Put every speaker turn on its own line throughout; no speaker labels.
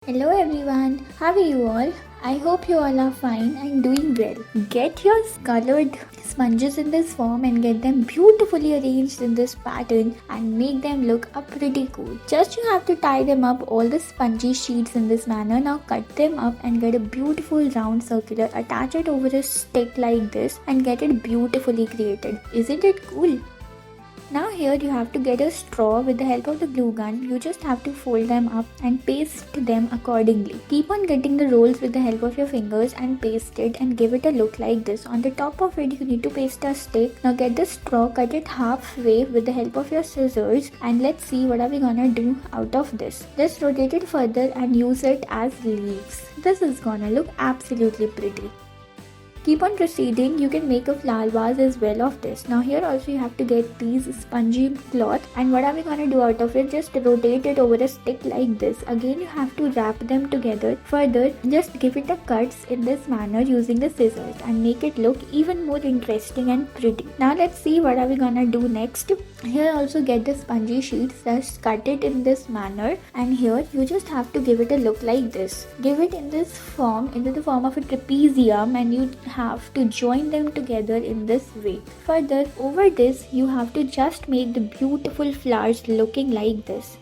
Hello everyone, how are you all? I hope you all are fine and doing well. Get your colored sponges in this form and get them beautifully arranged in this pattern and make them look pretty cool. Just you have to tie them up all the spongy sheets in this manner. Now cut them up and get a beautiful round circular, attach it over a stick like this and get it beautifully created. Isn't it cool? Now here you have to get a straw. With the help of the glue gun, you just have to fold them up and paste them accordingly. Keep on getting the rolls with the help of your fingers and paste it and give it a look like this. On the top of it you need to paste a stick. Now get the straw, cut it halfway with the help of your scissors and let's see what are we gonna do out of this. Just rotate it further and use it as leaves. This is gonna look absolutely pretty. Keep on proceeding, you can make a flower vase as well of this. Now here also you have to get these spongy cloth and what are we gonna do out of it? Just rotate it over a stick like this. Again you have to wrap them together. Further, just give it a cuts in this manner using the scissors and make it look even more interesting and pretty. Now let's see what are we gonna do next. Here also get the spongy sheets, just cut it in this manner and here you just have to give it a look like this. Give it in this form, into the form of a trapezium and you have to join them together in this way. Further, over this you have to just make the beautiful flowers looking like this.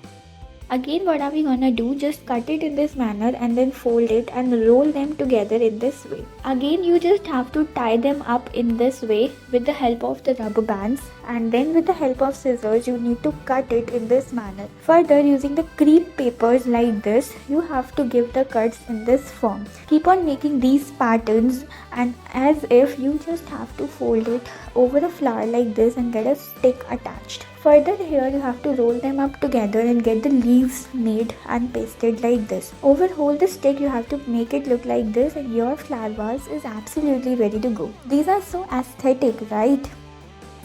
Again what are we gonna do? Just cut it in this manner and then fold it and roll them together in this way. Again you just have to tie them up in this way with the help of the rubber bands and then with the help of scissors you need to cut it in this manner. Further, using the crepe papers like this, you have to give the cuts in this form. Keep on making these patterns and as if you just have to fold it over a flower like this and get a stick attached. Further, here you have to roll them up together and get the leaves made and pasted like this. Overhold the stick, you have to make it look like this and your flower vase is absolutely ready to go. These are so aesthetic, right?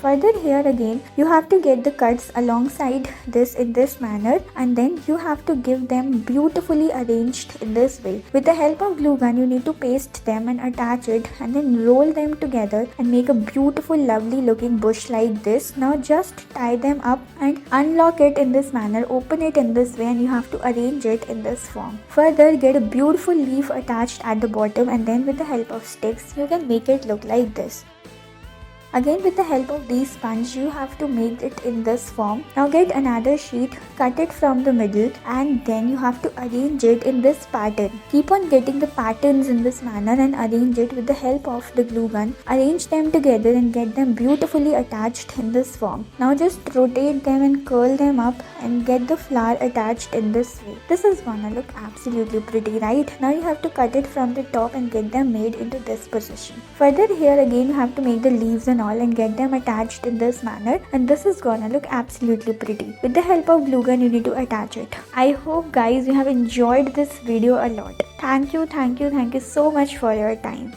Further, here again you have to get the cuts alongside this in this manner and then you have to give them beautifully arranged in this way. With the help of glue gun you need to paste them and attach it and then roll them together and make a beautiful lovely looking bush like this. Now just tie them up and unlock it in this manner, open it in this way and you have to arrange it in this form. Further, get a beautiful leaf attached at the bottom and then with the help of sticks you can make it look like this. Again with the help of these sponge you have to make it in this form. Now get another sheet, cut it from the middle and then you have to arrange it in this pattern. Keep on getting the patterns in this manner and arrange it with the help of the glue gun. Arrange them together and get them beautifully attached in this form. Now just rotate them and curl them up and get the flower attached in this way. This is gonna look absolutely pretty, right? Now you have to cut it from the top and get them made into this position. Further, here again you have to make the leaves and all and get them attached in this manner and this is gonna look absolutely pretty. With the help of glue gun you need to attach it. I hope guys you have enjoyed this video a lot. Thank you so much for your time.